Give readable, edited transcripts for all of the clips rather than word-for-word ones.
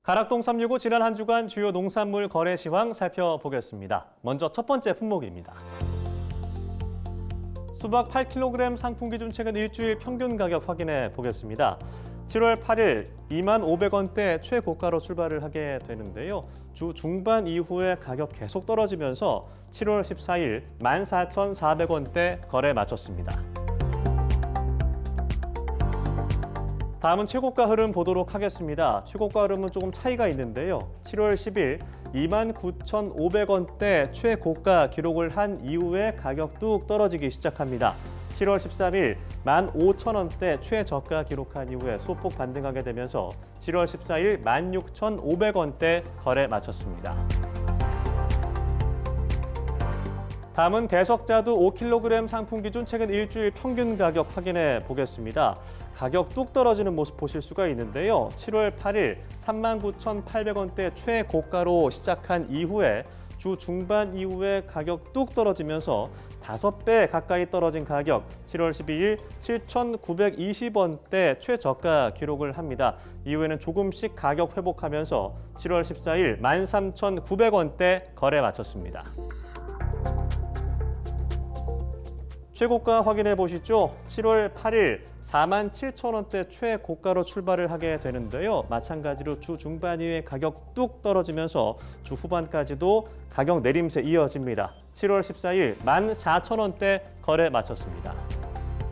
가락동 365 지난 한 주간 주요 농산물 거래 시황 살펴보겠습니다. 먼저 첫 번째 품목입니다. 수박 8kg 상품 기준 최근 일주일 평균 가격 확인해 보겠습니다. 7월 8일 25,500원대 최고가로 출발을 하게 되는데요. 주 중반 이후에 가격 계속 떨어지면서 7월 14일 14,400원대 거래 마쳤습니다. 다음은 최고가 흐름 보도록 하겠습니다. 최고가 흐름은 조금 차이가 있는데요. 7월 10일 29,500원대 최고가 기록을 한 이후에 가격 뚝 떨어지기 시작합니다. 7월 13일 15,000원대 최저가 기록한 이후에 소폭 반등하게 되면서 7월 14일 16,500원대 거래 마쳤습니다. 다음은 대석자두 5kg 상품 기준 최근 일주일 평균 가격 확인해 보겠습니다. 가격 뚝 떨어지는 모습 보실 수가 있는데요. 7월 8일 39,800원대 최고가로 시작한 이후에 주 중반 이후에 가격 뚝 떨어지면서 5배 가까이 떨어진 가격 7월 12일 7,920원대 최저가 기록을 합니다. 이후에는 조금씩 가격 회복하면서 7월 14일 13,900원대 거래 마쳤습니다. 최고가 확인해 보시죠. 7월 8일 47,000원대 최고가로 출발을 하게 되는데요. 마찬가지로 주 중반 이후에 가격 뚝 떨어지면서 주 후반까지도 가격 내림세 이어집니다. 7월 14일 14,000원대 거래 마쳤습니다.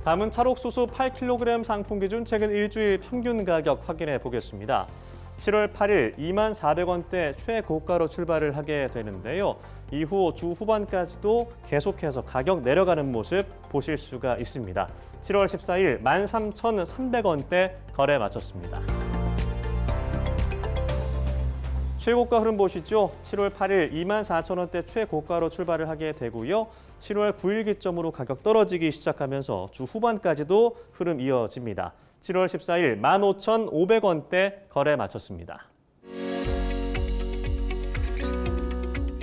다음은 찰옥수수 8kg 상품 기준 최근 일주일 평균 가격 확인해 보겠습니다. 7월 8일 24,400원대 최고가로 출발을 하게 되는데요. 이후 주 후반까지도 계속해서 가격 내려가는 모습 보실 수가 있습니다. 7월 14일 13,300원대 거래 마쳤습니다. 최고가 흐름 보시죠. 7월 8일 24,000원대 최고가로 출발을 하게 되고요. 7월 9일 기점으로 가격 떨어지기 시작하면서 주 후반까지도 흐름 이어집니다. 7월 14일 15,500원대 거래 마쳤습니다.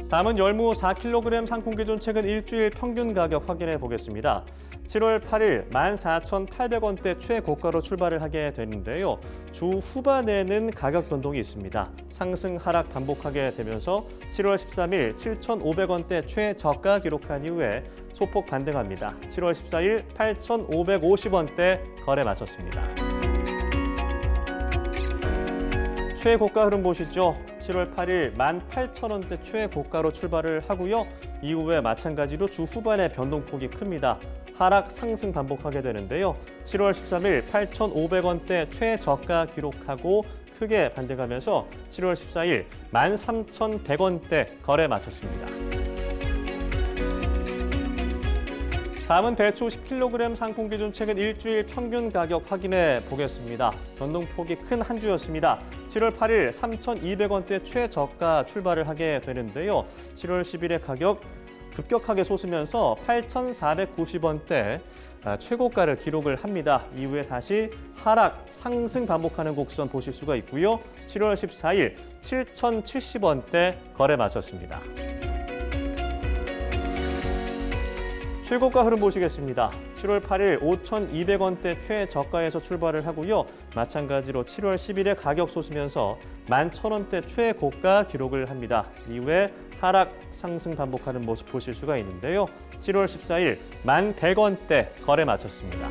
다음은 열무 4kg 상품 기준 최근 일주일 평균 가격 확인해 보겠습니다. 7월 8일 14,800원대 최고가로 출발을 하게 되는데요. 주 후반에는 가격 변동이 있습니다. 상승 하락 반복하게 되면서 7월 13일 7,500원대 최저가 기록한 이후에 소폭 반등합니다. 7월 14일 8,550원대 거래 마쳤습니다. 최고가 흐름 보시죠. 7월 8일 18,000원대 최고가로 출발을 하고요. 이후에 마찬가지로 주 후반에 변동폭이 큽니다. 하락 상승 반복하게 되는데요. 7월 13일 8,500원대 최저가 기록하고 크게 반등하면서 7월 14일 13,100원대 거래 마쳤습니다. 다음은 배추 10kg 상품 기준 최근 일주일 평균 가격 확인해 보겠습니다. 변동폭이 큰 한 주였습니다. 7월 8일 3,200원대 최저가 출발을 하게 되는데요. 7월 10일의 가격 급격하게 솟으면서 8,490원대 최고가를 기록을 합니다. 이후에 다시 하락, 상승 반복하는 곡선 보실 수가 있고요. 7월 14일 7,070원대 거래 마쳤습니다. 최고가 흐름 보시겠습니다. 7월 8일 5,200원대 최저가에서 출발을 하고요. 마찬가지로 7월 10일에 가격 솟으면서 11,000원대 최고가 기록을 합니다. 이후에 하락, 상승 반복하는 모습 보실 수가 있는데요. 7월 14일 1,100원대 거래 마쳤습니다.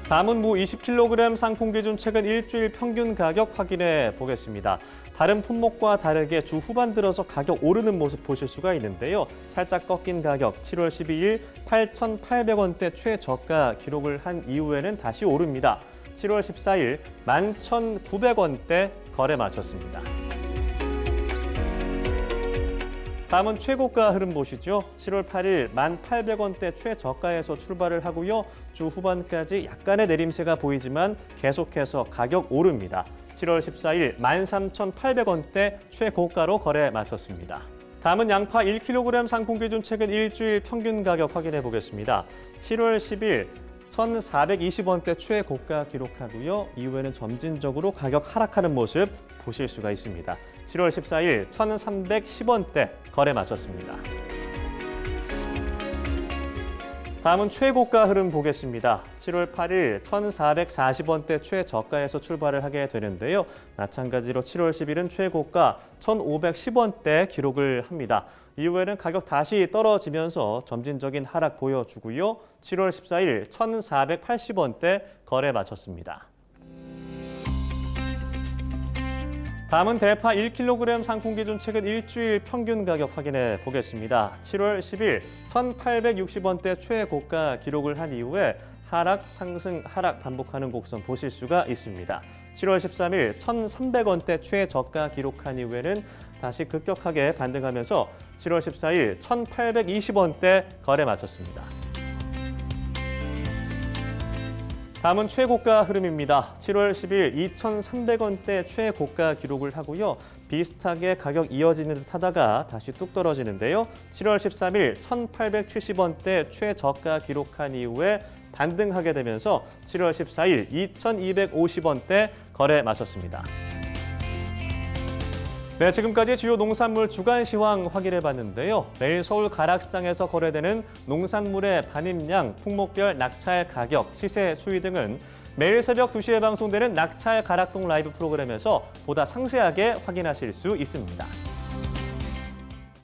다음은 무 20kg 상품 기준 최근 일주일 평균 가격 확인해 보겠습니다. 다른 품목과 다르게 주 후반 들어서 가격 오르는 모습 보실 수가 있는데요. 살짝 꺾인 가격 7월 12일 8,800원대 최저가 기록을 한 이후에는 다시 오릅니다. 7월 14일 11,900원대 거래 마쳤습니다. 다음은 최고가 흐름 보시죠. 7월 8일 1,800원대 최저가에서 출발을 하고요. 주 후반까지 약간의 내림세가 보이지만 계속해서 가격 오릅니다. 7월 14일 13,800원대 최고가로 거래 마쳤습니다. 다음은 양파 1kg 상품 기준 최근 일주일 평균 가격 확인해 보겠습니다. 7월 10일 1,420원대 최고가 기록하고요. 이후에는 점진적으로 가격 하락하는 모습 보실 수가 있습니다. 7월 14일 1,310원대 거래 마쳤습니다. 다음은 최고가 흐름 보겠습니다. 7월 8일 1,440원대 최저가에서 출발을 하게 되는데요. 마찬가지로 7월 10일은 최고가 1,510원대 기록을 합니다. 이후에는 가격 다시 떨어지면서 점진적인 하락 보여주고요. 7월 14일 1,480원대 거래 마쳤습니다. 다음은 대파 1kg 상품 기준 최근 일주일 평균 가격 확인해 보겠습니다. 7월 10일 1,860원대 최고가 기록을 한 이후에 하락, 상승, 하락 반복하는 곡선 보실 수가 있습니다. 7월 13일 1,300원대 최저가 기록한 이후에는 다시 급격하게 반등하면서 7월 14일 1,820원대 거래 마쳤습니다. 다음은 최고가 흐름입니다. 7월 10일 2,300원대 최고가 기록을 하고요. 비슷하게 가격 이어지는 듯 하다가 다시 뚝 떨어지는데요. 7월 13일 1,870원대 최저가 기록한 이후에 반등하게 되면서 7월 14일 2,250원대 거래 마쳤습니다. 네, 지금까지 주요 농산물 주간 시황 확인해 봤는데요. 매일 서울 가락시장에서 거래되는 농산물의 반입량, 품목별 낙찰 가격, 시세 수위 등은 매일 새벽 2시에 방송되는 낙찰 가락동 라이브 프로그램에서 보다 상세하게 확인하실 수 있습니다.